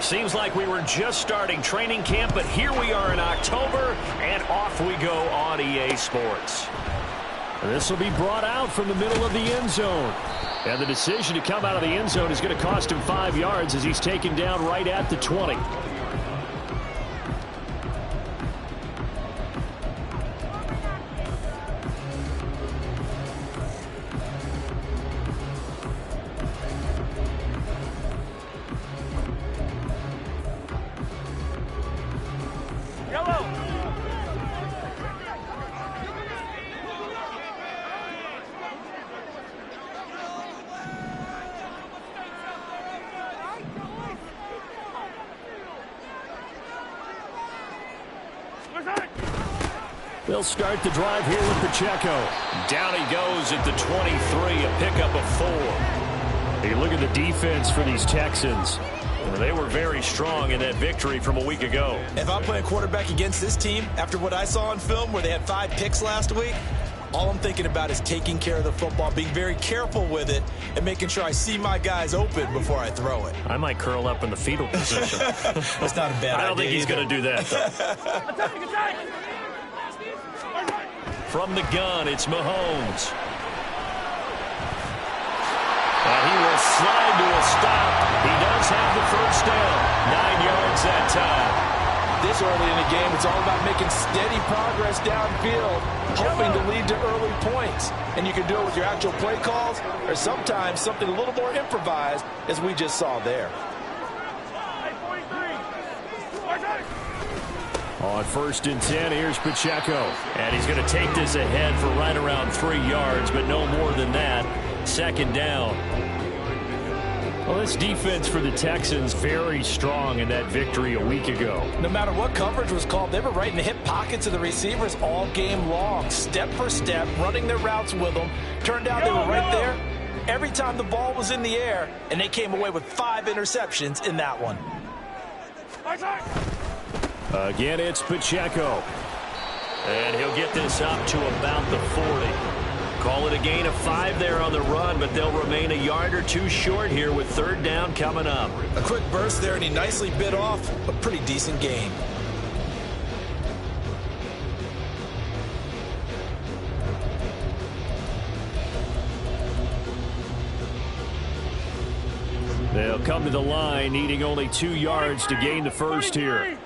Seems like we were just starting training camp, but here we are in October, and off we go on EA Sports. This will be brought out from the middle of the end zone. And the decision to come out of the end zone is going to cost him 5 yards as he's taken down right at the 20. They'll start the drive here with Pacheco. Down he goes at the 23, a pickup of 4. Hey, look at the defense for these Texans. They were very strong in that victory from a week ago. If I'm playing quarterback against this team, after what I saw on film where they had 5 picks last week, all I'm thinking about is taking care of the football, being very careful with it, and making sure I see my guys open before I throw it. I might curl up in the fetal position. That's not a bad idea. I don't think he's going to do that, though. From the gun, it's Mahomes. And he will slide to a stop. He does have the first down. 9 yards that time. This early in the game, it's all about making steady progress downfield, hoping to lead to early points. And you can do it with your actual play calls, or sometimes something a little more improvised, as we just saw there. On 1st and 10, here's Pacheco. And he's going to take this ahead for right around 3 yards, but no more than that. 2nd down. Well, this defense for the Texans very strong in that victory a week ago. No matter what coverage was called, they were right in the hip pockets of the receivers all game long, step for step, running their routes with them. Turned out they were right there every time the ball was in the air, and they came away with 5 interceptions in that one. Again, it's Pacheco. And he'll get this up to about the 40. Call it a gain of 5 there on the run, but they'll remain a yard or 2 short here with 3rd down coming up. A quick burst there, and he nicely bit off a pretty decent gain. They'll come to the line, needing only 2 yards to gain the first here.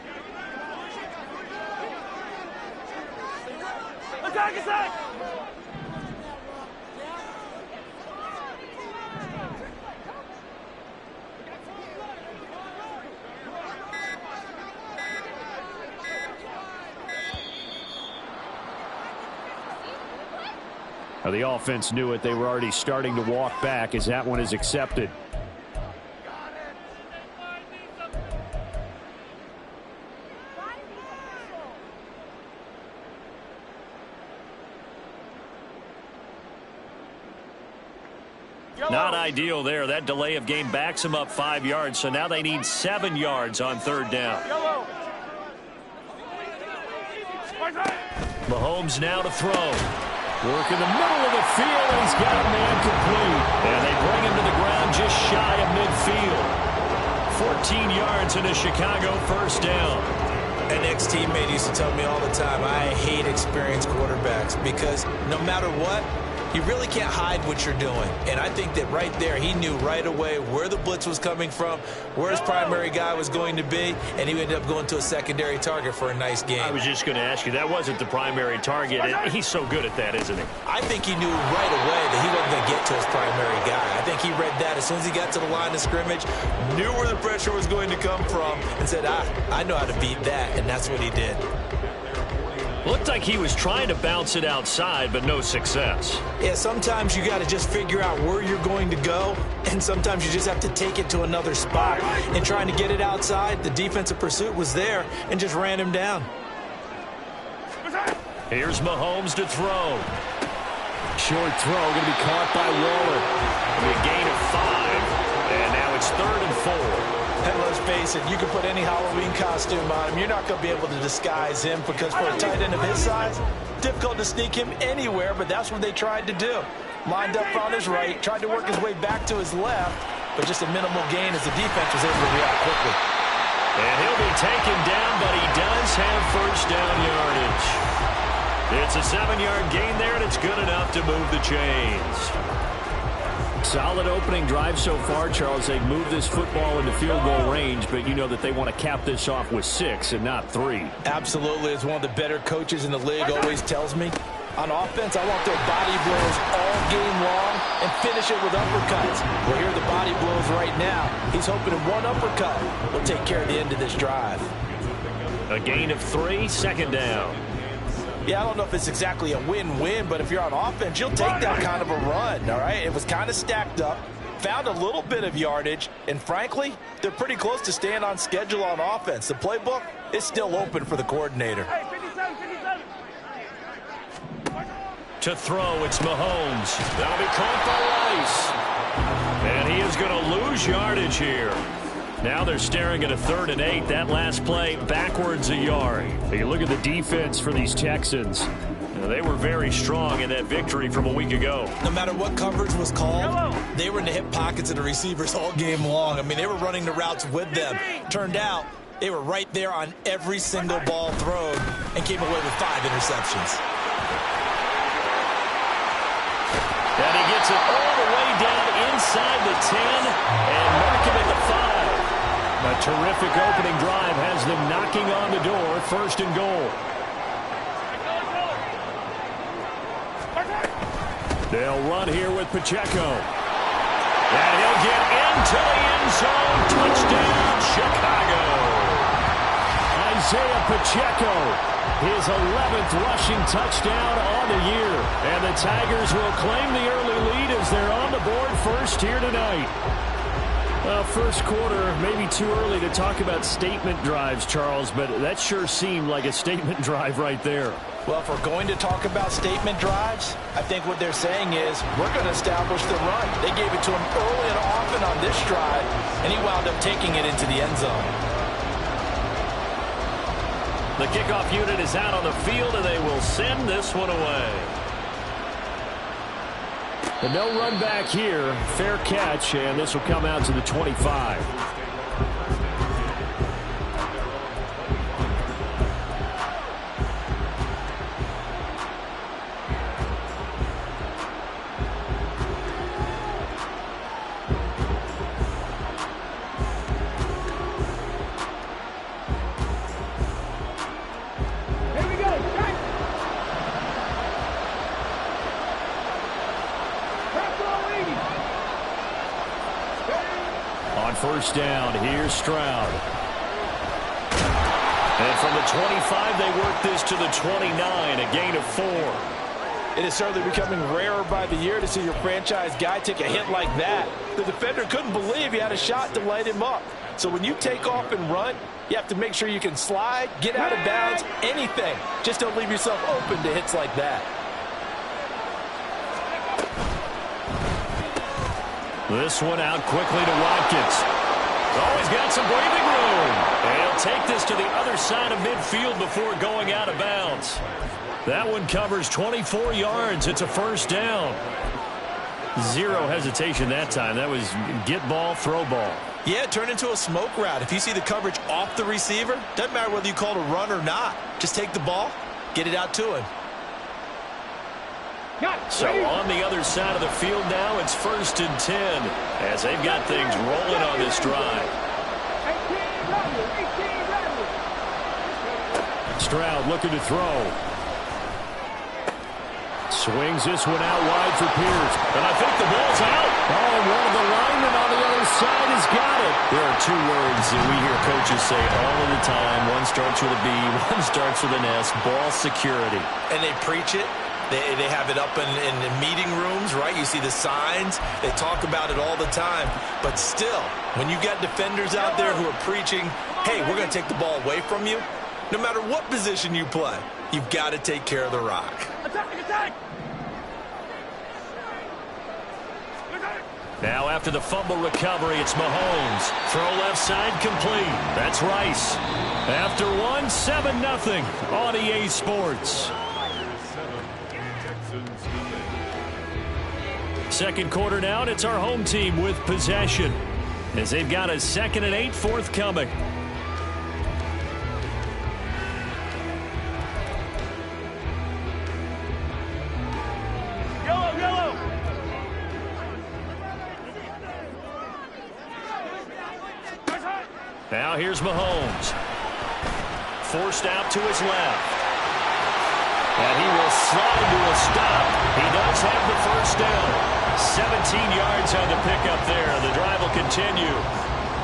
Now the offense knew it. They were already starting to walk back as that one is accepted. Not ideal there. That delay of game backs them up 5 yards, so now they need 7 yards on 3rd down. Mahomes now to throw. Work in the middle of the field, and he's got a man complete. And they bring him to the ground just shy of midfield. 14 yards in a Chicago 1st down. An ex-teammate used to tell me all the time, I hate experienced quarterbacks because no matter what, you really can't hide what you're doing. And I think that right there, he knew right away where the blitz was coming from, where his primary guy was going to be, and he ended up going to a secondary target for a nice game. I was just going to ask you, that wasn't the primary target. He's so good at that, isn't he? I think he knew right away that he wasn't going to get to his primary guy. I think he read that as soon as he got to the line of scrimmage, knew where the pressure was going to come from, and said, I know how to beat that, and that's what he did. Looked like he was trying to bounce it outside, but no success. Yeah, sometimes you got to just figure out where you're going to go, and sometimes you just have to take it to another spot. And trying to get it outside, the defensive pursuit was there and just ran him down. Here's Mahomes to throw. Short throw going to be caught by Waller. A gain of 5, and now it's 3rd and 4. And let's face it, you can put any Halloween costume on him. You're not going to be able to disguise him because for a tight end of his size, difficult to sneak him anywhere, but that's what they tried to do. Lined up on his right, tried to work his way back to his left, but just a minimal gain as the defense was able to react quickly. And he'll be taken down, but he does have first down yardage. It's a 7-yard gain there, and it's good enough to move the chains. Solid opening drive so far, Charles. They've moved this football into field goal range, but you know that they want to cap this off with 6 and not 3. Absolutely. As one of the better coaches in the league always tells me, on offense, I want their body blows all game long and finish it with uppercuts. Well, here are the body blows right now. He's hoping in one uppercut will take care of the end of this drive. A gain of 3, second down. Yeah, I don't know if it's exactly a win-win, but if you're on offense, you'll take that kind of a run, all right? It was kind of stacked up, found a little bit of yardage, and frankly, they're pretty close to staying on schedule on offense. The playbook is still open for the coordinator. To throw, it's Mahomes. That'll be caught by Rice. And he is going to lose yardage here. Now they're staring at a 3rd and 8. That last play backwards a yard. You look at the defense for these Texans. They were very strong in that victory from a week ago. No matter what coverage was called, they were in the hip pockets of the receivers all game long. I mean, they were running the routes with them. Turned out they were right there on every single ball thrown and came away with 5 interceptions. And he gets it all the way down inside the 10 and mark him at the 5. A terrific opening drive has them knocking on the door. 1st and goal. They'll run here with Pacheco. And he'll get into the end zone. Touchdown, Chicago. Isaiah Pacheco, his 11th rushing touchdown on the year. And the Tigers will claim the early lead as they're on the board first here tonight. First quarter, maybe too early to talk about statement drives, Charles, but that sure seemed like a statement drive right there. Well, if we're going to talk about statement drives, I think what they're saying is we're going to establish the run. They gave it to him early and often on this drive, and he wound up taking it into the end zone. The kickoff unit is out on the field, and they will send this one away. And no run back here. Fair catch, and this will come out to the 25. First down, here's Stroud. And from the 25, they work this to the 29, a gain of 4. It is certainly becoming rarer by the year to see your franchise guy take a hit like that. The defender couldn't believe he had a shot to light him up. So when you take off and run, you have to make sure you can slide, get out of bounds, anything. Just don't leave yourself open to hits like that. This one out quickly to Watkins. Oh, he's got some breathing room. And he'll take this to the other side of midfield before going out of bounds. That one covers 24 yards. It's a first down. Zero hesitation that time. That was get ball, throw ball. Yeah, it turned into a smoke route. If you see the coverage off the receiver, doesn't matter whether you call it a run or not. Just take the ball, get it out to him. So on the other side of the field now, it's 1st and 10 as they've got things rolling on this drive. Stroud looking to throw. Swings this one out wide for Pierce. And I think the ball's out. Oh, one of the linemen on the other side has got it. There are 2 words that we hear coaches say all of the time. One starts with a B, one starts with an S, ball security. And they preach it. They have it up in the meeting rooms, right? You see the signs. They talk about it all the time. But still, when you got defenders out there who are preaching, hey, we're going to take the ball away from you, no matter what position you play, you've got to take care of the rock. Attack! Now after the fumble recovery, it's Mahomes. Throw left side complete. That's Rice. After 7-0 on EA Sports. Second quarter now, and it's our home team with possession as they've got a 2nd and 8 forthcoming. Now here's Mahomes. Forced out to his left. And he will slide to a stop. He does have the first down. 17 yards on the pickup there. The drive will continue.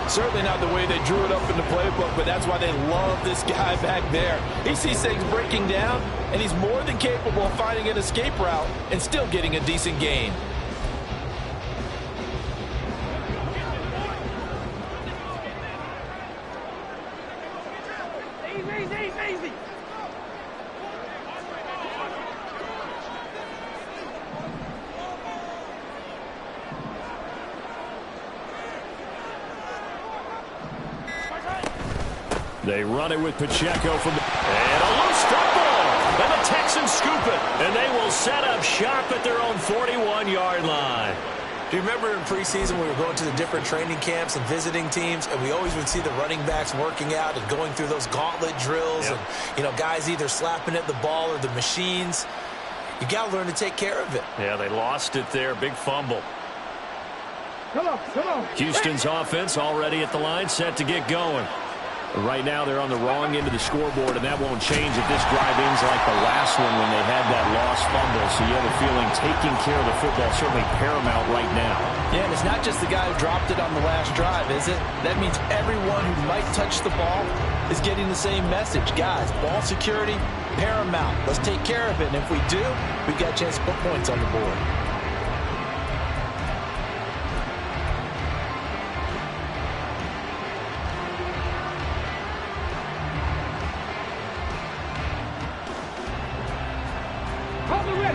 Certainly not the way they drew it up in the playbook, but that's why they love this guy back there. He sees things breaking down, and he's more than capable of finding an escape route and still getting a decent gain. Easy. They run it with Pacheco from the... And a loose football. And the Texans scoop it. And they will set up shop at their own 41-yard line. Do you remember in preseason we were going to the different training camps and visiting teams, and we always would see the running backs working out and going through those gauntlet drills, Yep. and, you know, guys either slapping at the ball or the machines. You got to learn to take care of it. Yeah, they lost it there. Big fumble. Come on. Houston's offense already at the line, set to get going. Right now, they're on the wrong end of the scoreboard, and that won't change if this drive ends like the last one when they had that lost fumble. So you have a feeling taking care of the football is certainly paramount right now. Yeah, and it's not just the guy who dropped it on the last drive, is it? That means everyone who might touch the ball is getting the same message. Guys, ball security, paramount. Let's take care of it, and if we do, we've got a chance to put points on the board.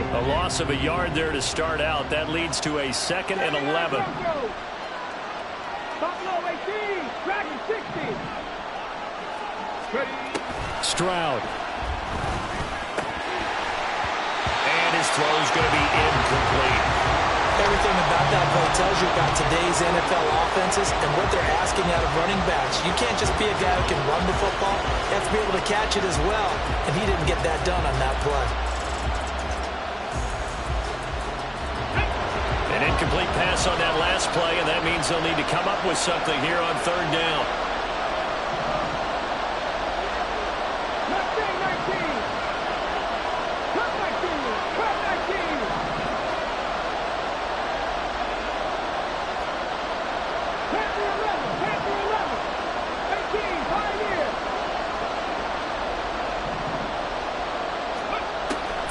A loss of a yard there to start out. That leads to a 2nd and 11. Stroud. And his throw is going to be incomplete. Everything about that play tells you about today's NFL offenses and what they're asking out of running backs. You can't just be a guy who can run the football. You have to be able to catch it as well, and he didn't get that done on that play. An incomplete pass on that last play, and that means they'll need to come up with something here on 3rd down.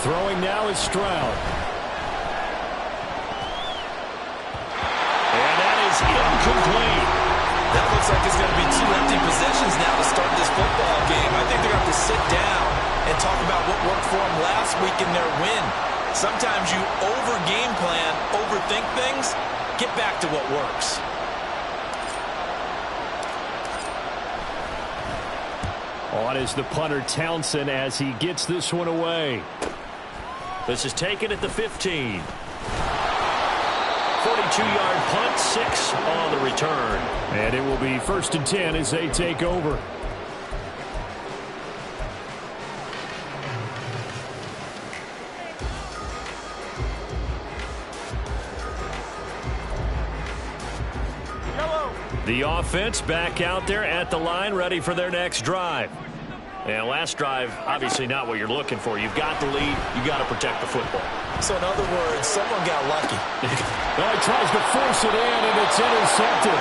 Throwing now is Stroud. Incomplete. That looks like it's going to be 2 empty possessions now to start this football game. I think they're going to have to sit down and talk about what worked for them last week in their win. Sometimes you over-game plan, overthink things. Get back to what works. On is the punter Townsend as he gets this one away. This is taken at the 15. 42-yard punt, 6 on the return. And it will be 1st and 10 as they take over. The offense back out there at the line, ready for their next drive. And last drive, obviously not what you're looking for. You've got the lead. You've got to protect the football. So in other words, someone got lucky. Well, he tries to force it in, and it's intercepted.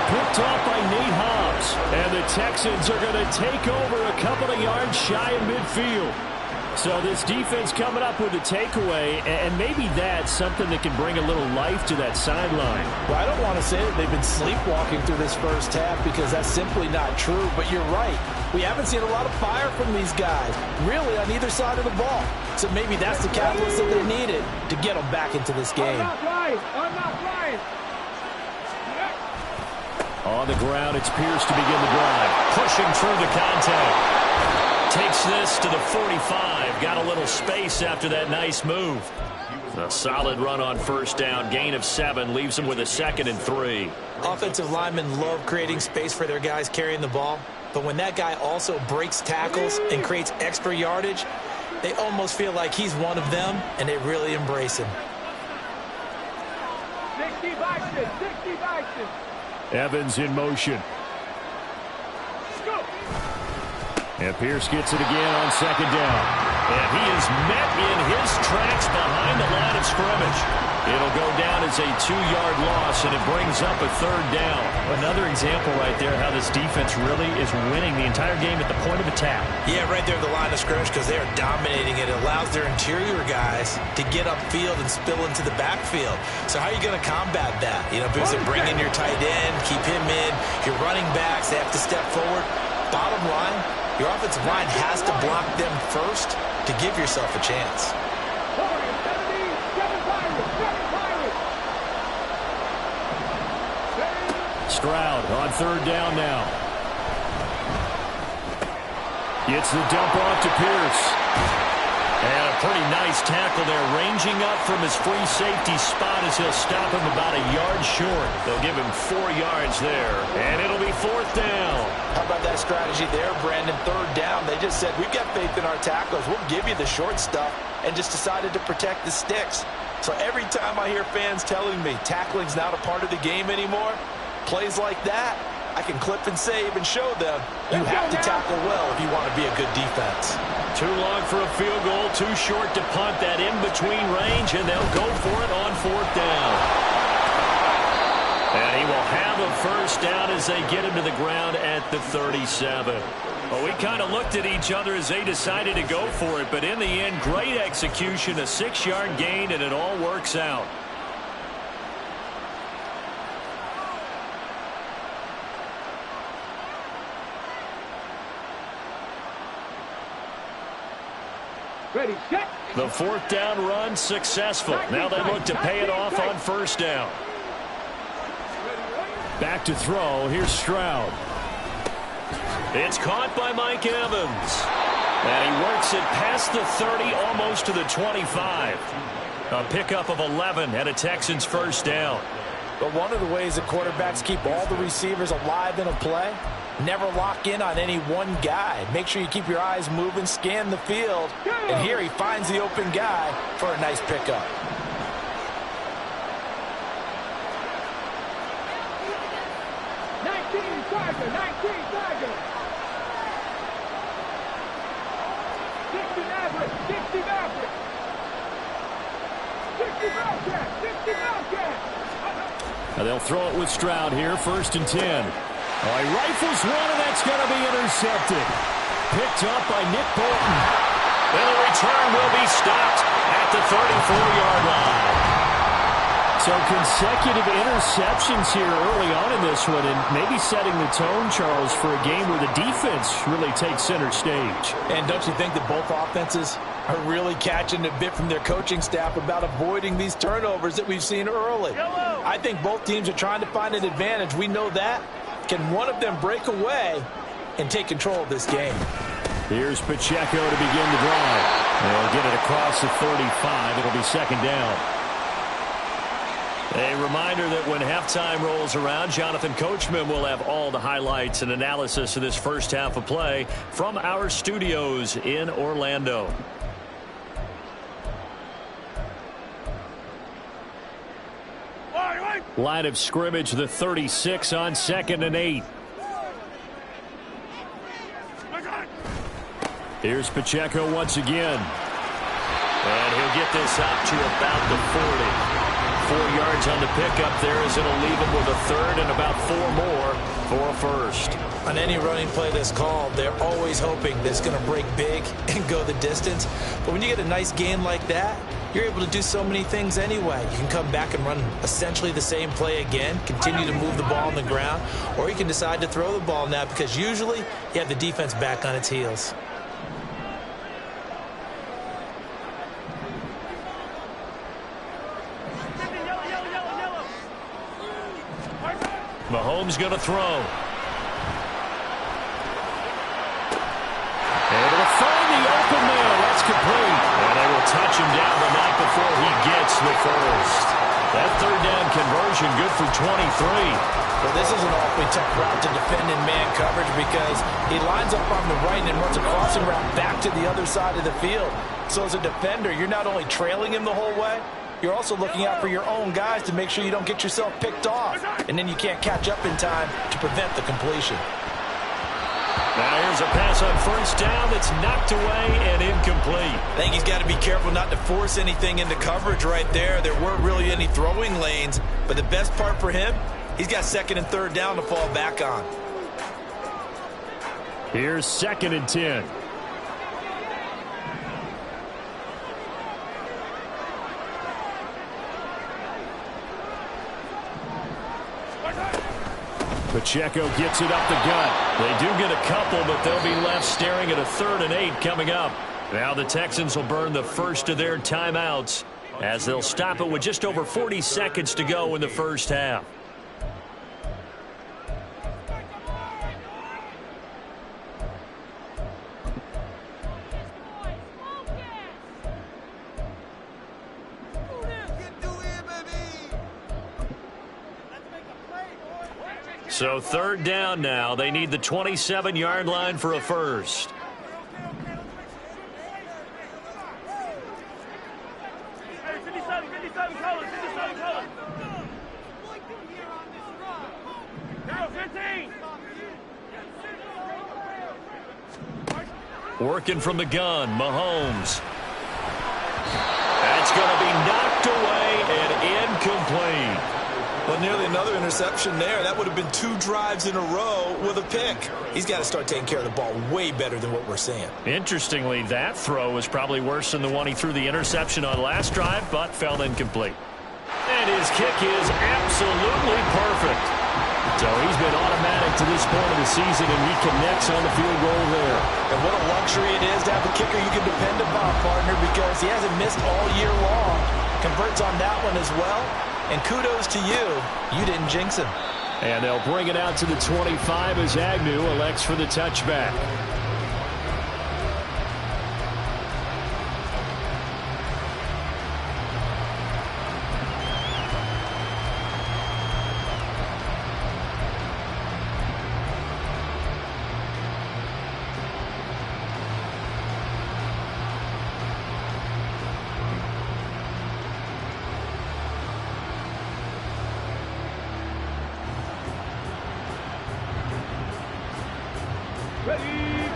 Picked off by Nate Hobbs. And the Texans are going to take over a couple of yards shy of midfield. So this defense coming up with a takeaway, and maybe that's something that can bring a little life to that sideline. Well, I don't want to say that they've been sleepwalking through this first half because that's simply not true, but you're right. We haven't seen a lot of fire from these guys, really on either side of the ball. So maybe that's the catalyst that they needed to get them back into this game. I'm not flying. On the ground, it's Pierce to begin the drive. Pushing through the contact. Takes this to the 45. Got a little space after that nice move. A solid run on 1st down. Gain of 7. Leaves them with a 2nd and 3. Offensive linemen love creating space for their guys carrying the ball. But when that guy also breaks tackles and creates extra yardage, they almost feel like he's one of them, and they really embrace him. 60 Bison. Evans in motion. And Pierce gets it again on second down. And he is met in his tracks behind the line of scrimmage. It'll go down as a 2-yard loss, and it brings up a third down. Another example right there how this defense really is winning the entire game at the point of attack. Yeah, right there at the line of scrimmage because they are dominating it. It allows their interior guys to get upfield and spill into the backfield. So how are you going to combat that? You know, because they bring in your tight end, keep him in. Your running backs, they have to step forward. Bottom line, your offensive line has to block them first to give yourself a chance. Stroud on third down now. Gets the dump off to Pierce. And a pretty nice tackle there, ranging up from his free safety spot as he'll stop him about a yard short. They'll give him 4 yards there, and it'll be fourth down. How about that strategy there, Brandon? Third down, they just said, we've got faith in our tacklers. We'll give you the short stuff, and just decided to protect the sticks. So every time I hear fans telling me tackling's not a part of the game anymore, plays like that, I can clip and save and show them you have to tackle well if you want to be a good defense. Too long for a field goal, too short to punt. That in-between range, and they'll go for it on fourth down. And he will have a first down as they get him to the ground at the 37. Well, we kind of looked at each other as they decided to go for it, but in the end, great execution, a 6-yard gain, and it all works out. Ready, set. The fourth down run successful. Now they look to pay it off on first down. Back to throw. Here's Stroud. It's caught by Mike Evans. And he works it past the 30, almost to the 25. A pickup of 11 and a Texans first down. But one of the ways that quarterbacks keep all the receivers alive in a play, never lock in on any one guy. Make sure you keep your eyes moving, scan the field. And here he finds the open guy for a nice pickup. Tiger. 60 Maverick. 60 Maverick. 60 Maverick. 60 Maverick. Now they'll throw it with Stroud here, 1st and 10. Oh, he rifles one, and that's going to be intercepted. Picked up by Nick Bolton. And the return will be stopped at the 34-yard line. So consecutive interceptions here early on in this one, and maybe setting the tone, Charles, for a game where the defense really takes center stage. And don't you think that both offenses are really catching a bit from their coaching staff about avoiding these turnovers that we've seen early? I think both teams are trying to find an advantage. We know that. Can one of them break away and take control of this game? Here's Pacheco to begin the drive. They'll get it across the 35. It'll be second down. A reminder that when halftime rolls around, Jonathan Coachman will have all the highlights and analysis of this first half of play from our studios in Orlando. Line of scrimmage, the 36 on 2nd and 8. Here's Pacheco once again. And he'll get this out to about the 40. 4 yards on the pickup there as it'll leave him with a third and about 4 more for a first. On any running play that's called, they're always hoping that it's going to break big and go the distance. But when you get a nice gain like that, you're able to do so many things anyway. You can come back and run essentially the same play again, continue to move the ball on the ground, or you can decide to throw the ball now because usually you have the defense back on its heels. Mahomes going to throw. Able to find the open man. That's complete. And they will touch him down the night before he gets the first. That third down conversion good for 23. Well, this is an awfully tough route to defend in man coverage because he lines up on the right and runs a crossing route back to the other side of the field. So as a defender, you're not only trailing him the whole way, you're also looking out for your own guys to make sure you don't get yourself picked off. And then you can't catch up in time to prevent the completion. Now here's a pass on first down that's knocked away and incomplete. I think he's got to be careful not to force anything into coverage right there. There weren't really any throwing lanes, but the best part for him, he's got second and third down to fall back on. Here's 2nd and 10. Pacheco gets it up the gut. They do get a couple, but they'll be left staring at a 3rd and 8 coming up. Now the Texans will burn the first of their timeouts as they'll stop it with just over 40 seconds to go in the first half. So 3rd down now. They need the 27-yard line for a first. Working from the gun, Mahomes. That's going to be knocked away and incomplete. Well, nearly another interception there. That would have been 2 drives in a row with a pick. He's got to start taking care of the ball way better than what we're seeing. Interestingly, that throw was probably worse than the one he threw the interception on last drive, but fell incomplete. And his kick is absolutely perfect. So he's been automatic to this point of the season, and he connects on the field goal there. And what a luxury it is to have a kicker you can depend upon, partner, because he hasn't missed all year long. Converts on that one as well. And kudos to you. You didn't jinx him. And they'll bring it out to the 25 as Agnew elects for the touchback.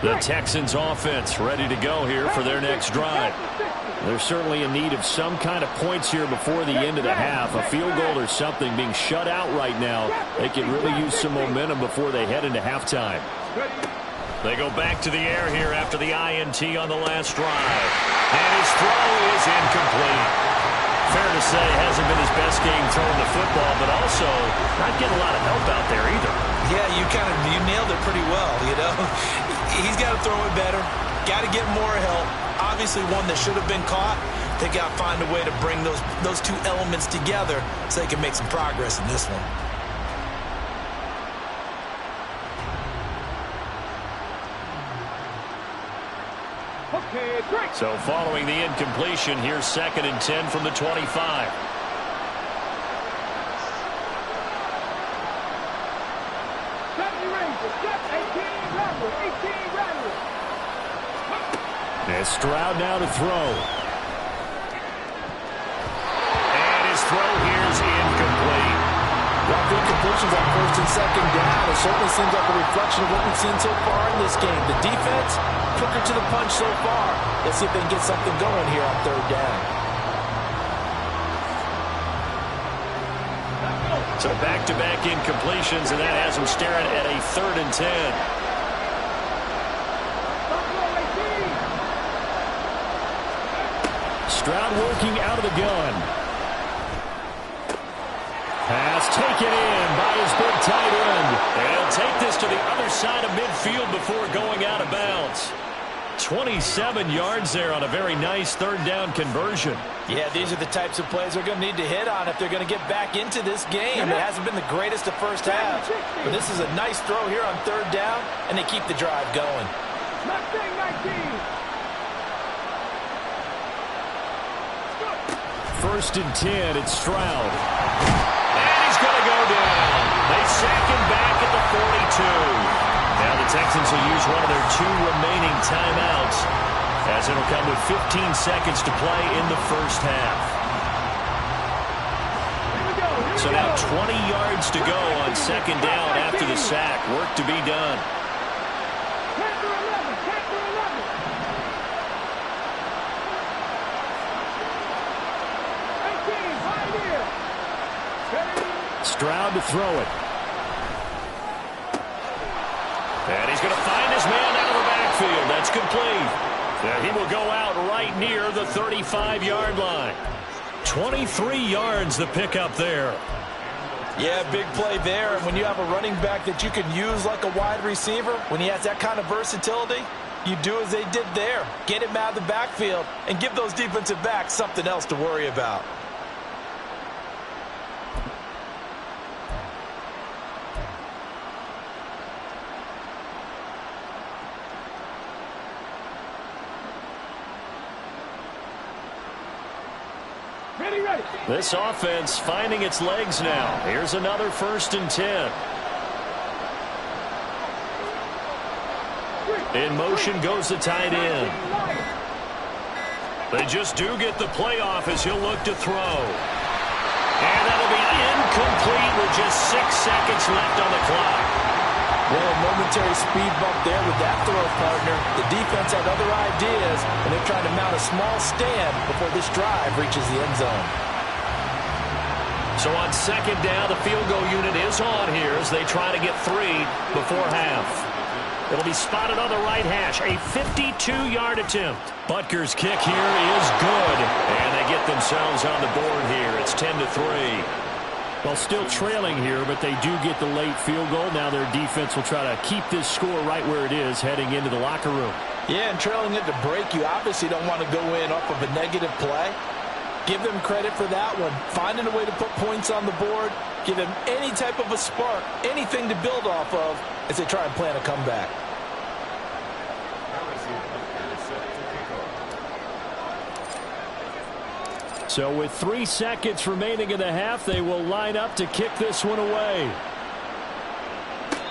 The Texans offense ready to go here for their next drive. They're certainly in need of some kind of points here before the end of the half. A field goal or something. Being shut out right now, they can really use some momentum before they head into halftime. They go back to the air here after the INT on the last drive. And his throw is incomplete. Fair to say, hasn't been his best game throwing the football, but also not getting a lot of help out there either. Yeah, you nailed it pretty well, you know. He's got to throw it better. Got to get more help. Obviously one that should have been caught. They got to find a way to bring those 2 elements together so they can make some progress in this one. So following the incompletion, here's 2nd and 10 from the 25. And Stroud now to throw. And his throw here is incomplete. Rough incompletions on 1st and 2nd down. It certainly seems like a reflection of what we've seen so far in this game. The defense, quicker to the punch so far. Let's see if they can get something going here on 3rd down. So back-to-back incompletions, and that has him staring at a 3rd and 10. Stroud working out of the gun. Pass taken in by his big tight end. And he'll take this to the other side of midfield before going out of bounds. 27 yards there on a very nice 3rd down conversion. Yeah, these are the types of plays they're going to need to hit on if they're going to get back into this game. It hasn't been the greatest of first halves, but this is a nice throw here on 3rd down, and they keep the drive going. 1st and 10, it's Stroud. And he's going to go down. They sack him back at the 42. Now the Texans will use one of their 2 remaining timeouts, as it'll come with 15 seconds to play in the first half. So now 20 yards to go on 2nd down after the sack. Work to be done. Stroud to throw it. And he's going to find his man out of the backfield. That's complete. And he will go out right near the 35-yard line. 23 yards the pickup there. Yeah, big play there. And when you have a running back that you can use like a wide receiver, when he has that kind of versatility, you do as they did there. Get him out of the backfield and give those defensive backs something else to worry about. Ready, ready. This offense finding its legs now. Here's another 1st and 10. In motion goes the tight end. They just do get the playoff as he'll look to throw. And that'll be incomplete with just 6 seconds left on the clock. Well, a momentary speed bump there with that throw, partner. The defense had other ideas, and they're trying to mount a small stand before this drive reaches the end zone. So on 2nd down, the field goal unit is on here as they try to get 3 before half. It'll be spotted on the right hash, a 52-yard attempt. Butker's kick here is good, and they get themselves on the board here. It's 10-3. Well, still trailing here, but they do get the late field goal. Now their defense will try to keep this score right where it is heading into the locker room. Yeah, and trailing it to break, you obviously don't want to go in off of a negative play. Give them credit for that one. Finding a way to put points on the board, give them any type of a spark, anything to build off of as they try and plan a comeback. So with 3 seconds remaining in the half, they will line up to kick this one away.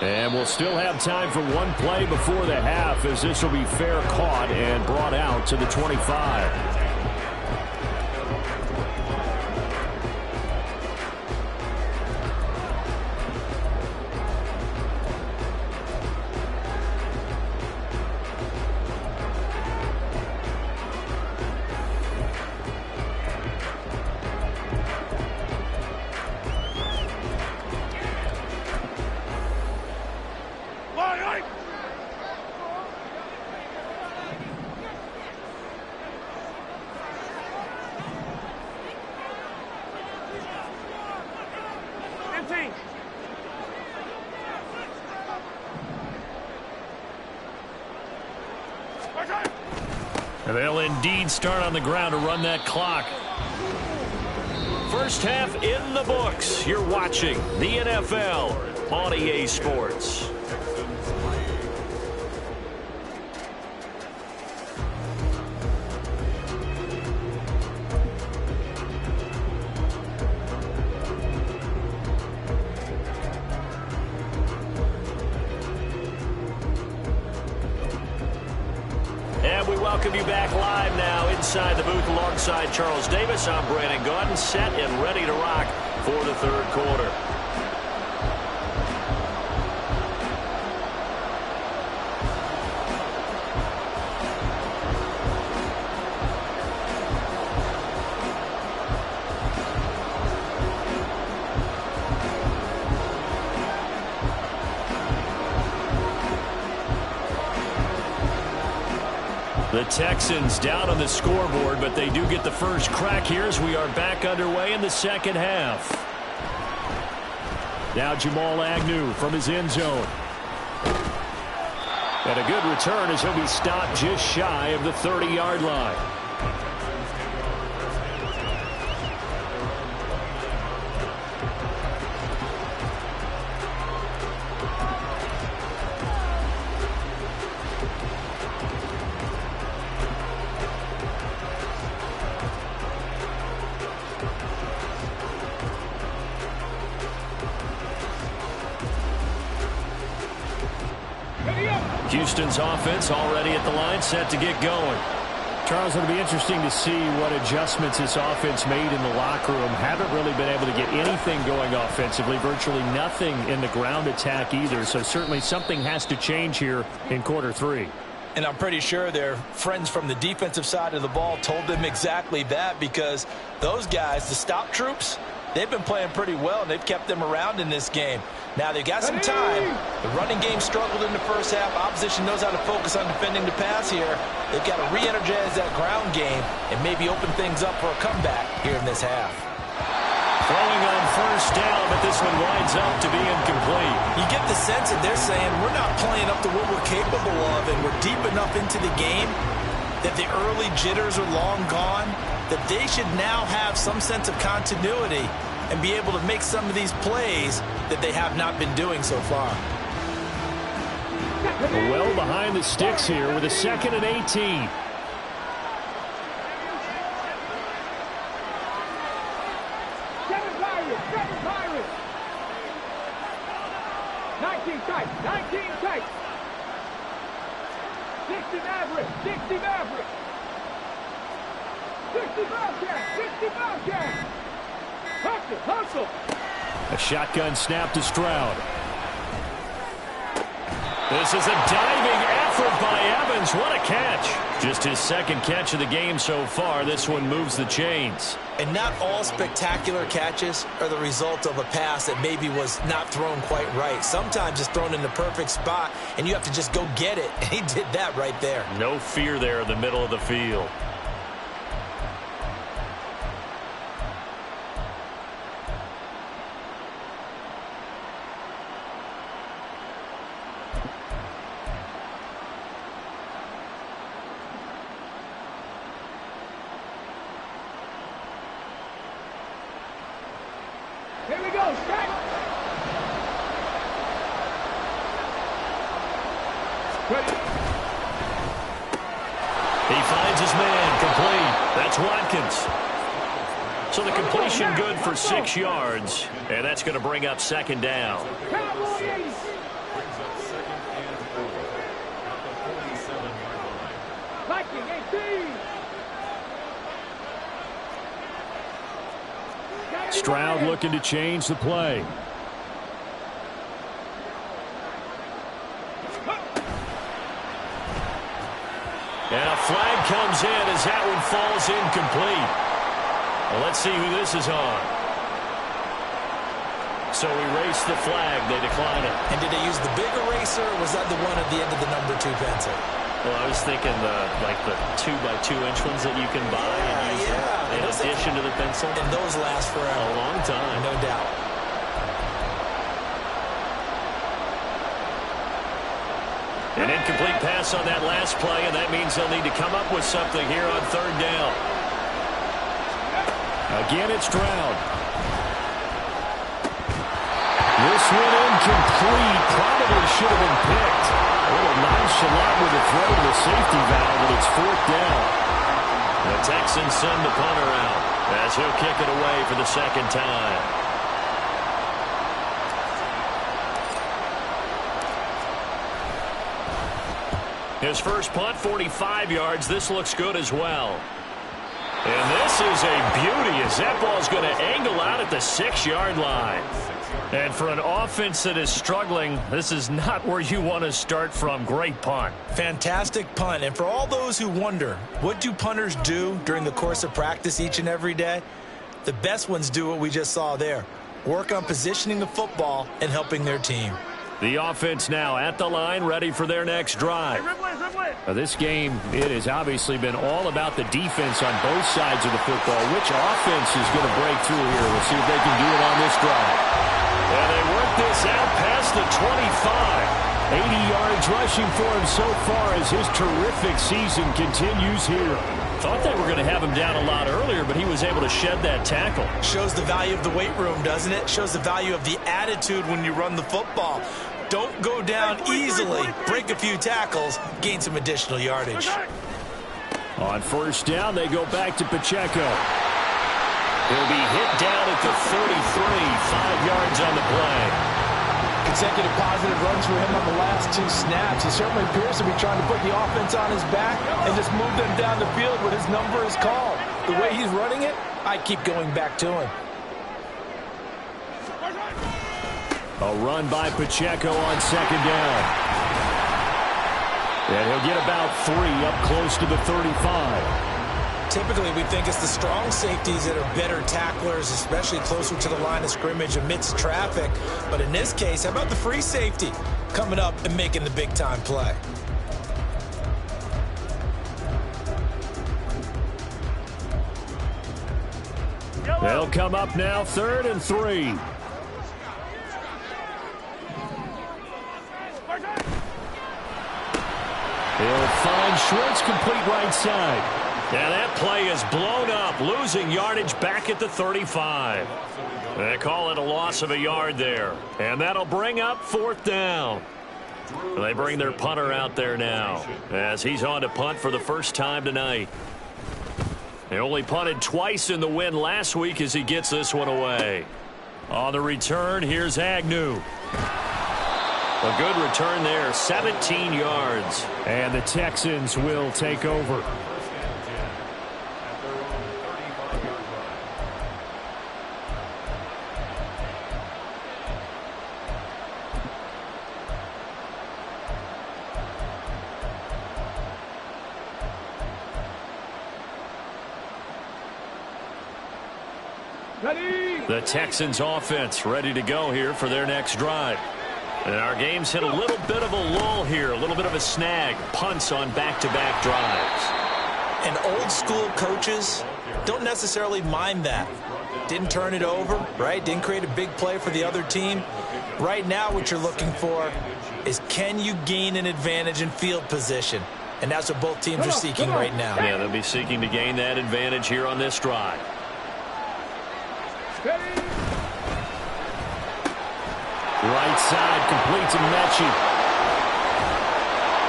And we'll still have time for one play before the half, as this will be fair caught and brought out to the 25. And they'll indeed start on the ground to run that clock. First half in the books. You're watching the NFL on EA Sports. Welcome you back live now inside the booth alongside Charles Davis. I'm Brandon Gaudin, set and ready to rock for the 3rd quarter. The Texans down on the scoreboard, but they do get the first crack here as we are back underway in the 2nd half. Now Jamal Agnew from his end zone. And a good return as he'll be stopped just shy of the 30-yard line. Houston's offense already at the line, set to get going. Charles, it'll be interesting to see what adjustments this offense made in the locker room. Haven't really been able to get anything going offensively, virtually nothing in the ground attack either. So certainly something has to change here in quarter 3. And I'm pretty sure their friends from the defensive side of the ball told them exactly that, because those guys, the stop troops, They've been playing pretty well, and they've kept them around in this game. Now, they've got some time. The running game struggled in the first half. Opposition knows how to focus on defending the pass here. They've got to re-energize that ground game and maybe open things up for a comeback here in this half. Throwing on first down, but this one winds up to be incomplete. You get the sense that they're saying we're not playing up to what we're capable of, and we're deep enough into the game that the early jitters are long gone, that they should now have some sense of continuity and be able to make some of these plays that they have not been doing so far. Well behind the sticks here with a 2nd and 18. 7 Pirates. 19 tight. 19 tight. 60 Mavericks. 60 Mavericks. 60 Bobcats. 60 Bobcats. Hustle, hustle. A shotgun snap to Stroud. This is a diving effort by Evans. What a catch. Just his 2nd catch of the game so far. This one moves the chains. And not all spectacular catches are the result of a pass that maybe was not thrown quite right. Sometimes it's thrown in the perfect spot, and you have to just go get it. And he did that right there. No fear there in the middle of the field. Here we go, strike. Ready. He finds his man, complete. That's Watkins. So the completion good for 6 yards, and that's going to bring up 2nd down. Cowboys. Viking 18. Stroud looking to change the play. And a flag comes in as that one falls incomplete. Well, let's see who this is on. So erase the flag. They decline it. And did they use the big eraser, or was that the one at the end of the number 2 pencil? Well, I was thinking like the 2x2-inch ones that you can buy and use in addition to the pencil. And those last forever. A long time. No doubt. An incomplete pass on that last play, and that means they'll need to come up with something here on 3rd down. Again, it's Stroud. This one incomplete. Probably should have been picked. A little nonchalant with a throw to the safety valve, but it's 4th down. The Texans send the punter out as he'll kick it away for the 2nd time. His first punt, 45 yards. This looks good as well. And this is a beauty as that ball's going to angle out at the 6-yard line. And for an offense that is struggling, this is not where you want to start from. Great punt. Fantastic punt. And for all those who wonder, what do punters do during the course of practice each and every day? The best ones do what we just saw there. Work on positioning the football and helping their team. The offense now at the line, ready for their next drive. This game, it has obviously been all about the defense on both sides of the football. Which offense is going to break through here? We'll see if they can do it on this drive. And they work this out past the 25. 80 yards rushing for him so far as his terrific season continues here. Thought they were going to have him down a lot earlier, but he was able to shed that tackle. Shows the value of the weight room, doesn't it? Shows the value of the attitude when you run the football. Don't go down easily. Break a few tackles, gain some additional yardage. On 1st down, they go back to Pacheco. He'll be hit down at the 33, 5 yards on the play. Consecutive positive runs for him on the last 2 snaps. He certainly appears to be trying to put the offense on his back and just move them down the field when his number is called. The way he's running it, I keep going back to him. A run by Pacheco on 2nd down. And he'll get about 3 up close to the 35. Typically, we think it's the strong safeties that are better tacklers, especially closer to the line of scrimmage amidst traffic. But in this case, how about the free safety coming up and making the big-time play? They'll come up now, 3rd and 3. He'll find Schwartz complete right side. And that play is blown up, losing yardage back at the 35. They call it a loss of a yard there. And that'll bring up 4th down. They bring their punter out there now as he's on to punt for the first time tonight. They only punted twice in the win last week as he gets this one away. On the return, here's Agnew. A good return there, 17 yards. And the Texans will take over. The Texans offense ready to go here for their next drive. And our game's hit a little bit of a lull here, a little bit of a snag. Punts on back-to-back drives. And old school coaches don't necessarily mind that. Didn't turn it over, right? Didn't create a big play for the other team. Right now what you're looking for is, can you gain an advantage in field position? And that's what both teams are seeking right now. Yeah, they'll be seeking to gain that advantage here on this drive. Right side, complete to Mechie.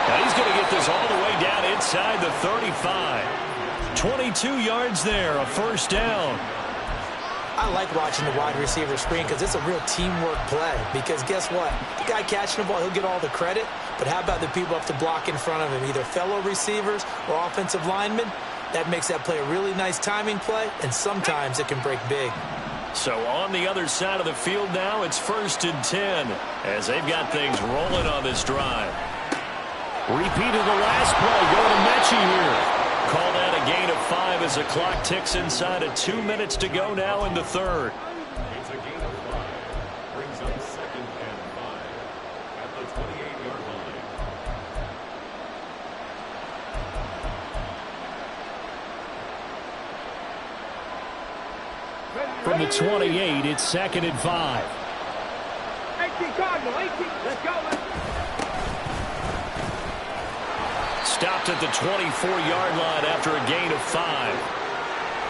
Now he's going to get this all the way down inside the 35. 22 yards there, a first down. I like watching the wide receiver screen because it's a real teamwork play. Because guess what? The guy catching the ball, he'll get all the credit. But how about the people up to block in front of him, either fellow receivers or offensive linemen? That makes that play a really nice timing play, and sometimes it can break big. So on the other side of the field now, it's 1st and 10 as they've got things rolling on this drive. Repeat of the last play, going to Mechie here. Call that a gain of 5 as the clock ticks inside of 2 minutes to go now in the 3rd. It's a gain of 5. Brings up 2nd and 5 at the 28-yard line. From the 28, it's 2nd and 5. 18 Cardinal, 18. Let's go. Stopped at the 24-yard line after a gain of 5.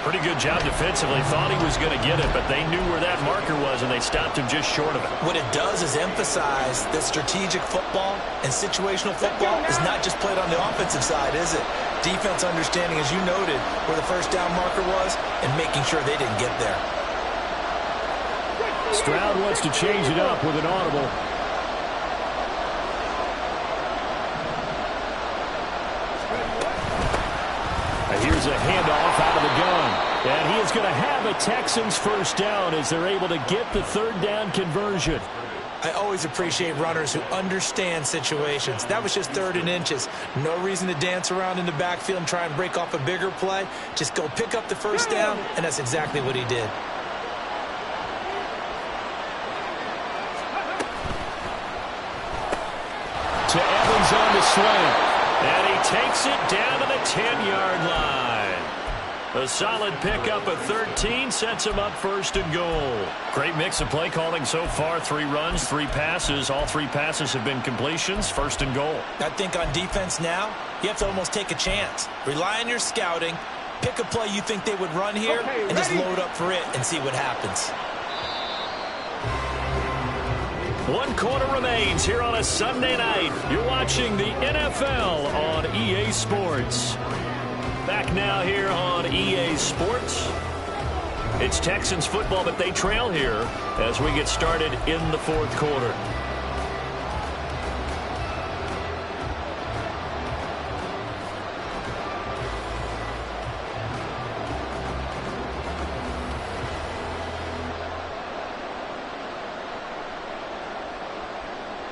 Pretty good job defensively. Thought he was going to get it, but they knew where that marker was, and they stopped him just short of it. What it does is emphasize that strategic football and situational football is not just played on the offensive side, is it? Defense understanding, as you noted, where the first down marker was and making sure they didn't get there. Stroud wants to change it up with an audible. Here's a handoff out of the gun. And he is going to have a Texans first down as they're able to get the 3rd down conversion. I always appreciate runners who understand situations. That was just 3rd and inches. No reason to dance around in the backfield and try and break off a bigger play. Just go pick up the first down, and that's exactly what he did. To Evans on the swing. And he takes it down to the 10-yard line. A solid pickup of 13 sets him up 1st and goal. Great mix of play calling so far. 3 runs, 3 passes. All 3 passes have been completions. 1st and goal. I think on defense now, you have to almost take a chance. Rely on your scouting. Pick a play you think they would run here and just load up for it and see what happens. 1 quarter remains here on a Sunday night. You're watching the NFL on EA Sports. Back now here on EA Sports. It's Texans football, but they trail here as we get started in the 4th quarter.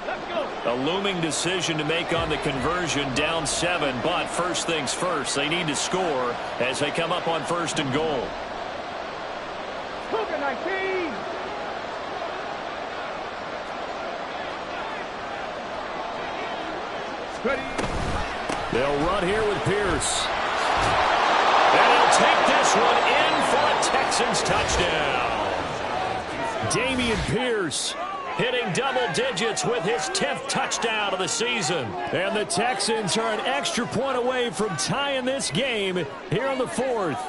Let's go. A looming decision to make on the conversion, down 7. But first things first, they need to score as they come up on 1st and goal. Cougar 19. They'll run here with Pierce. And he'll take this one in for a Texans touchdown. Dameon Pierce hitting double digits with his 10th touchdown of the season. And the Texans are an extra point away from tying this game here in the 4th.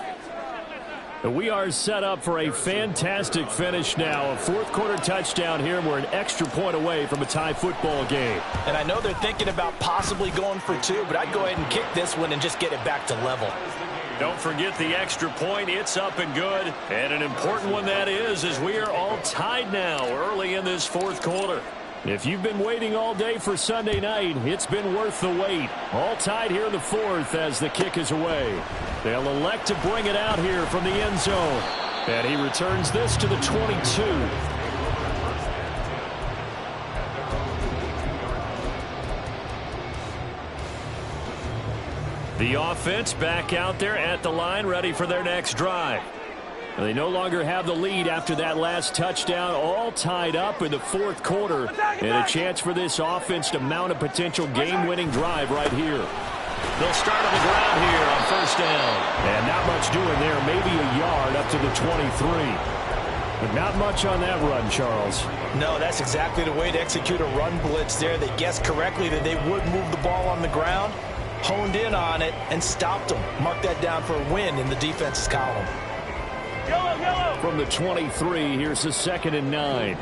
We are set up for a fantastic finish now. A 4th quarter touchdown here. We're an extra point away from a tie football game. And I know they're thinking about possibly going for 2, but I'd go ahead and kick this one and just get it back to level. Don't forget the extra point. It's up and good. And an important one that is, as we are all tied now early in this 4th quarter. If you've been waiting all day for Sunday night, it's been worth the wait. All tied here in the 4th as the kick is away. They'll elect to bring it out here from the end zone. And he returns this to the 22. The offense back out there at the line, ready for their next drive. They no longer have the lead after that last touchdown, all tied up in the 4th quarter, and a chance for this offense to mount a potential game-winning drive right here. They'll start on the ground here on 1st down. And not much doing there, maybe a yard up to the 23. But not much on that run, Charles. No, that's exactly the way to execute a run blitz there. They guessed correctly that they would move the ball on the ground, honed in on it, and stopped them. Mark that down for a win in the defense's column. Yellow, yellow. From the 23, here's the 2nd and 9.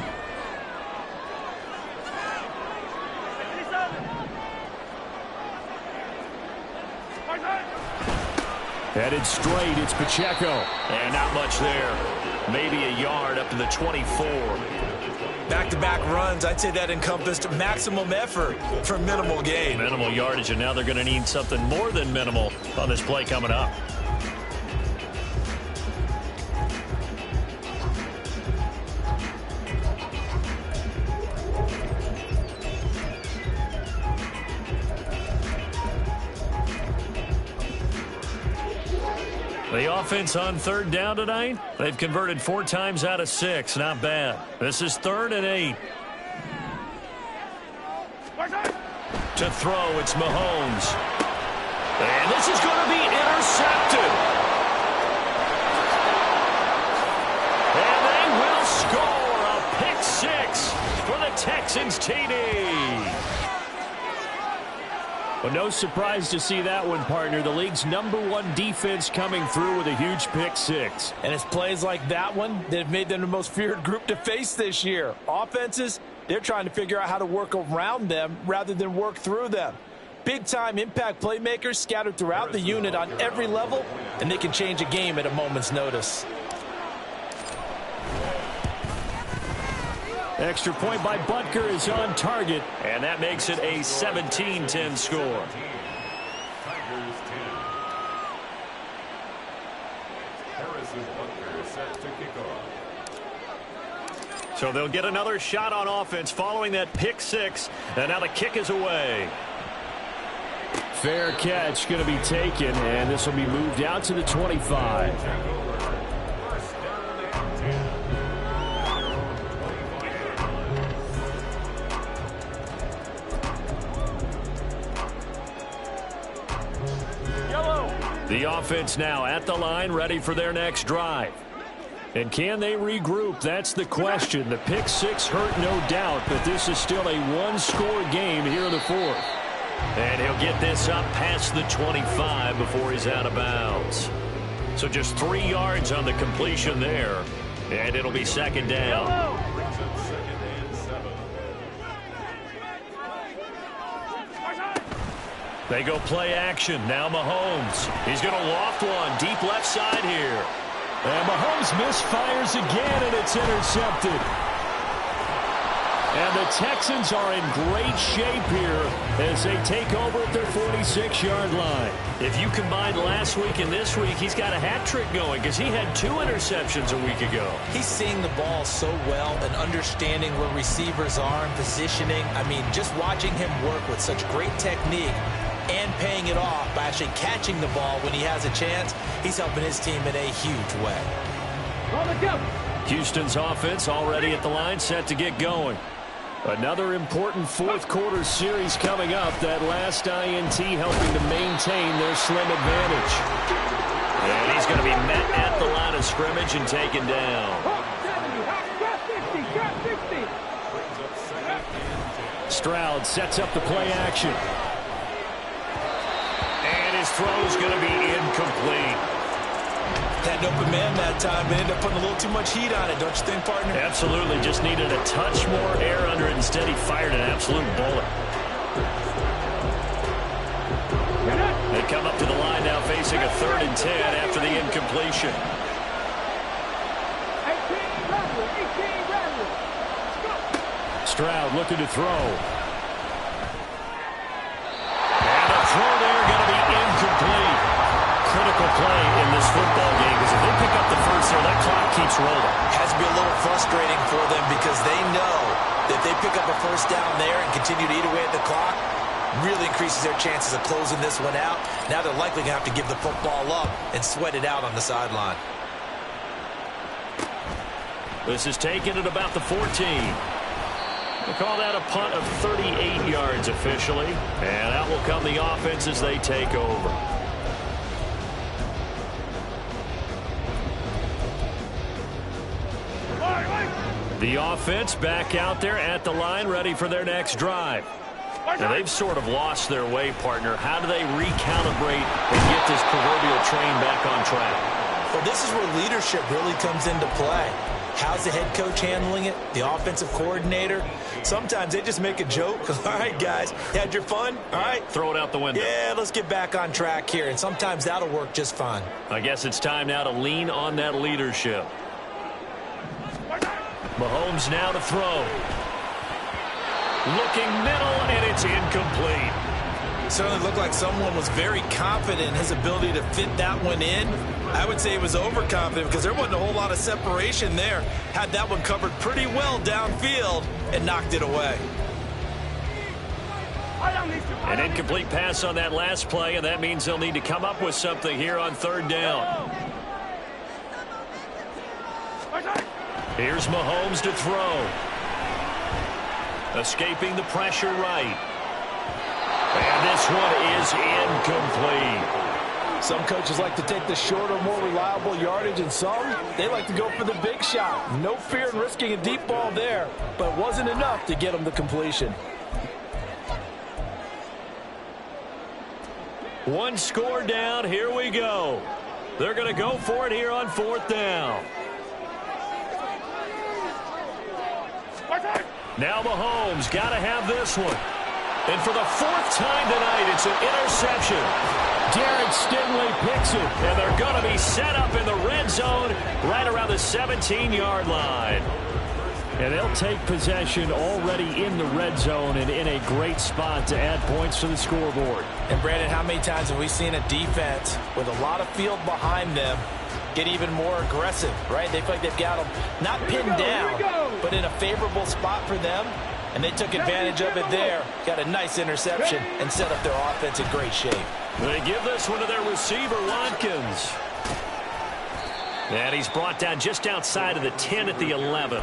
Headed straight, it's Pacheco. And not much there. Maybe a yard up to the 24. Back-to-back runs, I'd say that encompassed maximum effort for minimal gain. Minimal yardage, and now they're going to need something more than minimal on this play coming up. The offense on 3rd down tonight, they've converted 4 times out of 6. Not bad. This is 3rd and 8. To throw, it's Mahomes. And this is going to be intercepted. And they will score a pick 6 for the Texans TD. Well, no surprise to see that one, partner. The league's #1 defense coming through with a huge pick 6. And it's plays like that one that have made them the most feared group to face this year. Offenses, they're trying to figure out how to work around them rather than work through them. Big-time impact playmakers scattered throughout the unit on every level, and they can change a game at a moment's notice. Extra point by Butker is on target. And that makes it a 17-10 score. Tigers 10. Harrison Butker set to kick off. So they'll get another shot on offense following that pick 6. And now the kick is away. Fair catch going to be taken, and this will be moved out to the 25. First down and 10. The offense now at the line, ready for their next drive. And can they regroup? That's the question. The pick 6 hurt, no doubt, but this is still a one-score game here in the 4th. And he'll get this up past the 25 before he's out of bounds. So just 3 yards on the completion there. And it'll be 2nd down. Brings up 2nd and 7. They go play action. Now Mahomes. He's going to loft one deep left side here. And Mahomes misfires again, and it's intercepted. And the Texans are in great shape here as they take over at their 46-yard line. If you combine last week and this week, he's got a hat trick going because he had 2 interceptions a week ago. He's seeing the ball so well and understanding where receivers are and positioning. I mean, just watching him work with such great technique and paying it off by actually catching the ball when he has a chance, he's helping his team in a huge way. Houston's offense already at the line, set to get going. Another important fourth-quarter series coming up. That last INT helping to maintain their slim advantage. And he's going to be met at the line of scrimmage and taken down. Stroud sets up the play action. And his throw's going to be incomplete. Had an open man that time, but ended up putting a little too much heat on it, don't you think, partner? Absolutely. Just needed a touch more air under it. Instead, he fired an absolute bullet. They come up to the line now facing a 3rd and 10 after the incompletion. Stroud looking to throw. And the throw there going to be incomplete. Critical play in this football game because if they pick up the first there, that clock keeps rolling. Has to be a little frustrating for them because they know that if they pick up a first down there and continue to eat away at the clock, really increases their chances of closing this one out. Now they're likely going to have to give the football up and sweat it out on the sideline. This is taken at about the 14. They call that a punt of 38 yards officially. And out will come the offense as they take over. The offense back out there at the line, ready for their next drive. Now, they've sort of lost their way, partner. How do they recalibrate and get this proverbial train back on track? Well, this is where leadership really comes into play. How's the head coach handling it? The offensive coordinator? Sometimes they just make a joke. All right, guys, you had your fun? All right. Throw it out the window. Yeah, let's get back on track here. And sometimes that'll work just fine. I guess it's time now to lean on that leadership. Mahomes now to throw. Looking middle, and it's incomplete. It certainly looked like someone was very confident in his ability to fit that one in. I would say he was overconfident because there wasn't a whole lot of separation there. Had that one covered pretty well downfield and knocked it away. An incomplete pass on that last play, and that means they'll need to come up with something here on 3rd down. Here's Mahomes to throw. Escaping the pressure right. And this one is incomplete. Some coaches like to take the shorter, more reliable yardage, and some, they like to go for the big shot. No fear in risking a deep ball there, but it wasn't enough to get them the completion. One score down. Here we go. They're going to go for it here on 4th down. Now Mahomes got to have this one. And for the 4th time tonight, it's an interception. Derek Stingley picks it. And they're going to be set up in the red zone right around the 17-yard line. And they'll take possession already in the red zone and in a great spot to add points to the scoreboard. And, Brandon, how many times have we seen a defense with a lot of field behind them get even more aggressive, right? They feel like they've got them not pinned down, but in a favorable spot for them, and they took advantage of it there. Got a nice interception and set up their offense in great shape. They give this one to their receiver, Watkins. And he's brought down just outside of the 10 at the 11.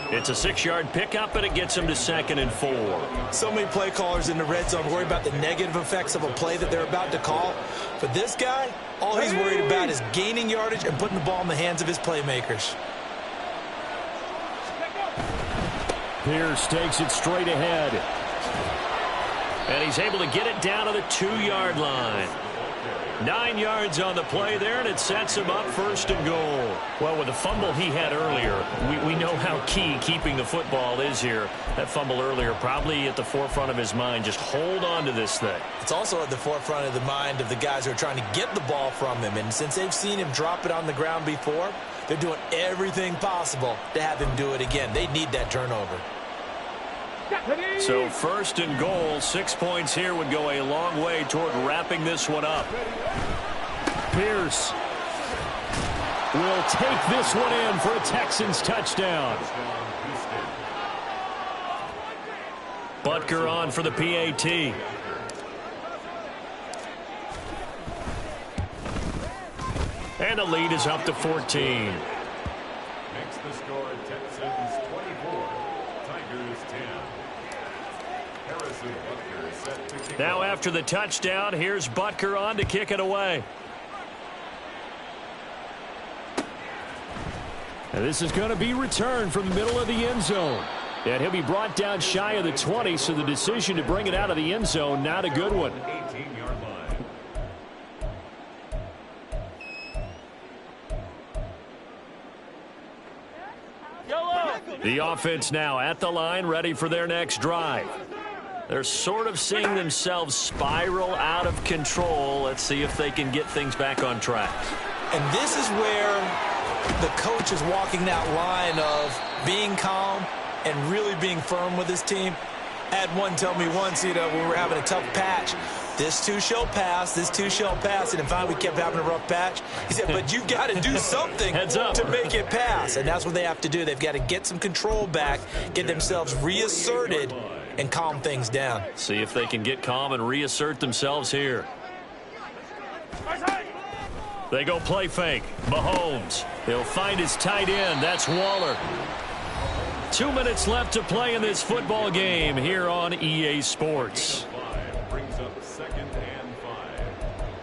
It's a 6-yard pickup, and it gets him to 2nd and 4. So many play callers in the red zone worry about the negative effects of a play that they're about to call. But this guy, all he's worried about is gaining yardage and putting the ball in the hands of his playmakers. Pierce takes it straight ahead. And he's able to get it down to the 2-yard line. 9 yards on the play there, and it sets him up 1st and goal. Well, with the fumble he had earlier, we know how key keeping the football is here. That fumble earlier probably at the forefront of his mind. Just hold on to this thing. It's also at the forefront of the mind of the guys who are trying to get the ball from him. And since they've seen him drop it on the ground before, they're doing everything possible to have him do it again. They need that turnover. So first and goal, 6 points here would go a long way toward wrapping this one up. Pierce will take this one in for a Texans touchdown. Butker on for the PAT. And the lead is up to 14. Makes the score Texans 24, Tigers 10. Harrison Butker set to kick Now off. after the touchdown, here's Butker on to kick it away. And this is going to be returned from the middle of the end zone. And he'll be brought down shy of the 20, so the decision to bring it out of the end zone, not a good one. 18-yard line. The offense now at the line, ready for their next drive. They're sort of seeing themselves spiral out of control. Let's see if they can get things back on track. And this is where the coach is walking that line of being calm and really being firm with his team. I had one tell me once, when we were having a tough patch, this too shall pass, this too shall pass, and then finally we kept having a rough patch. He said, but you got to do something Heads up. to make it pass, and that's what they have to do. They've got to get some control back, get themselves reasserted, and calm things down. See if they can get calm and reassert themselves here. They go play fake. Mahomes. He'll find his tight end. That's Waller. 2 minutes left to play in this football game here on EA Sports. Brings up 2nd and 5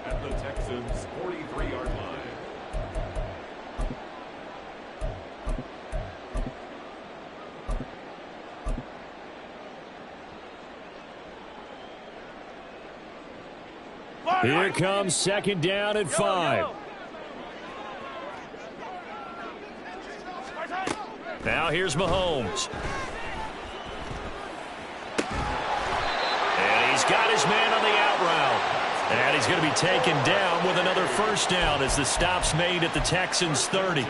at the Texans' 43-yard line. Here comes 2nd down and 5. Now here's Mahomes. And he's got his man on the out route. And he's going to be taken down with another first down as the stop's made at the Texans' 30.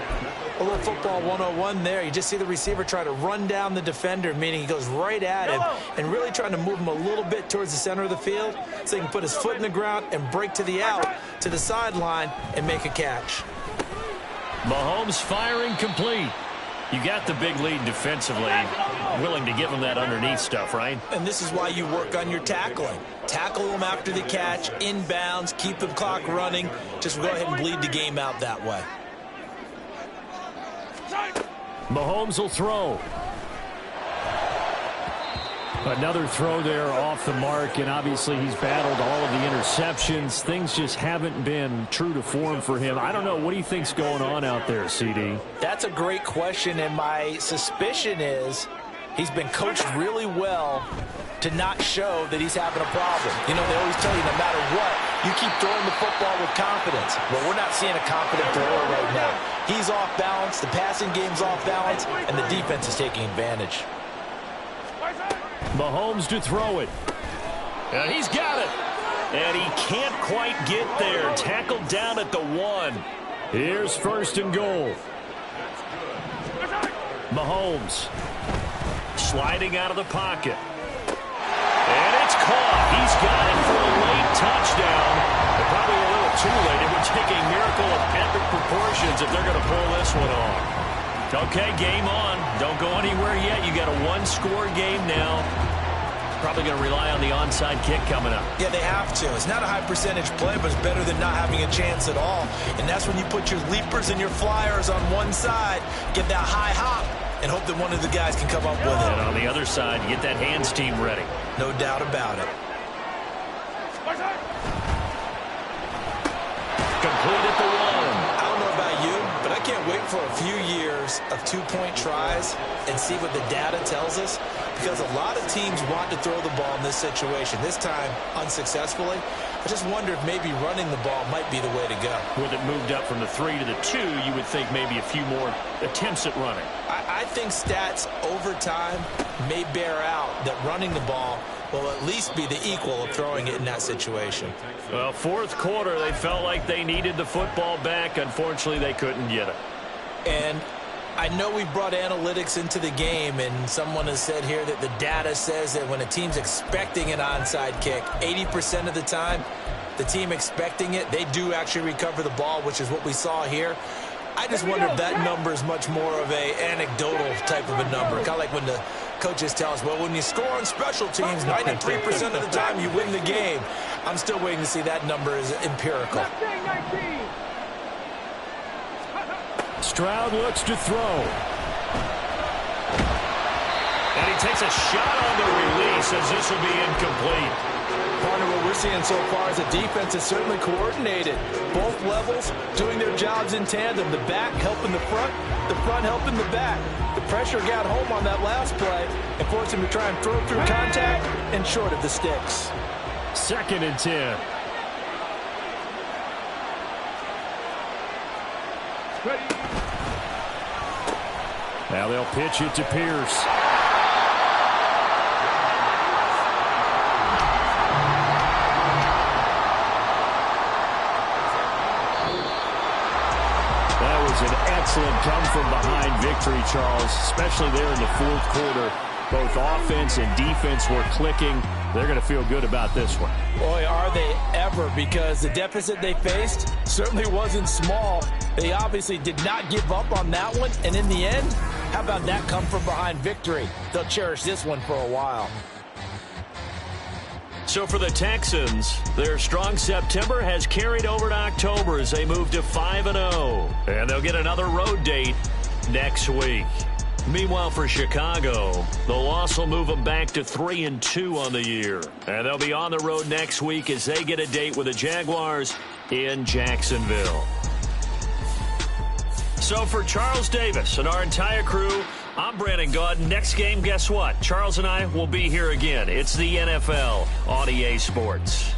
A little football 101 there. You just see the receiver try to run down the defender, meaning he goes right at him and really trying to move him a little bit towards the center of the field so he can put his foot in the ground and break to the out, to the sideline, and make a catch. Mahomes firing complete. You got the big lead defensively. Willing to give him that underneath stuff, right? And this is why you work on your tackling. Tackle them after the catch, inbounds, keep the clock running. Just go ahead and bleed the game out that way. Mahomes will throw. Another throw there off the mark, and obviously he's battled all of the interceptions. Things just haven't been true to form for him. I don't know. What do you think's going on out there, CD? That's a great question, and my suspicion is he's been coached really well to not show that he's having a problem. You know, they always tell you no matter what, you keep throwing the football with confidence. Well, we're not seeing a confident thrower right now. He's off balance, the passing game's off balance, and the defense is taking advantage. Mahomes to throw it. And he's got it. And he can't quite get there. Tackled down at the 1. Here's 1st and goal. Mahomes Sliding out of the pocket. And it's caught. He's got it for a late touchdown. But probably a little too late. It would take a miracle of epic proportions if they're going to pull this one off. Okay, game on. Don't go anywhere yet. You got a one-score game now. Probably going to rely on the onside kick coming up. Yeah, they have to. It's not a high-percentage play, but it's better than not having a chance at all. And that's when you put your leapers and your flyers on one side, get that high hop, and hope that one of the guys can come up with it. And on the other side, get that hands team ready. No doubt about it. Complete at the 1. I don't know about you, but I can't wait for a few years of two-point tries and see what the data tells us, because a lot of teams want to throw the ball in this situation, this time unsuccessfully. I just wonder if maybe running the ball might be the way to go. With it moved up from the 3 to the 2, you would think maybe a few more attempts at running. I think stats over time may bear out that running the ball will at least be the equal of throwing it in that situation. Well, 4th quarter, they felt like they needed the football back. Unfortunately, they couldn't get it. And I know we brought analytics into the game, and someone has said here that the data says that when a team's expecting an onside kick, 80% of the time, the team expecting it, they do actually recover the ball, which is what we saw here. I just wonder if that number is much more of a anecdotal type of a number. Kind of like when the coaches tell us, well, when you score on special teams, 93% of the time you win the game. I'm still waiting to see that number is empirical. Stroud looks to throw. And he takes a shot on the release as this will be incomplete. Partner, what we're seeing so far is the defense is certainly coordinated. Both levels doing their jobs in tandem. The back helping the front helping the back. The pressure got home on that last play and forced him to try and throw through contact and short of the sticks. 2nd and 10. Now they'll pitch it to Pierce. That was an excellent come-from-behind victory, Charles, especially there in the 4th quarter. Both offense and defense were clicking. They're going to feel good about this one. Boy, are they ever, because the deficit they faced certainly wasn't small. They obviously did not give up on that one, and in the end, how about that come-from-behind victory? They'll cherish this one for a while. So for the Texans, their strong September has carried over to October as they move to 5-0. And they'll get another road date next week. Meanwhile, for Chicago, the loss will move them back to 3-2 on the year. And they'll be on the road next week as they get a date with the Jaguars in Jacksonville. So for Charles Davis and our entire crew, I'm Brandon Gaud. Next game, guess what? Charles and I will be here again. It's the NFL on EA Sports.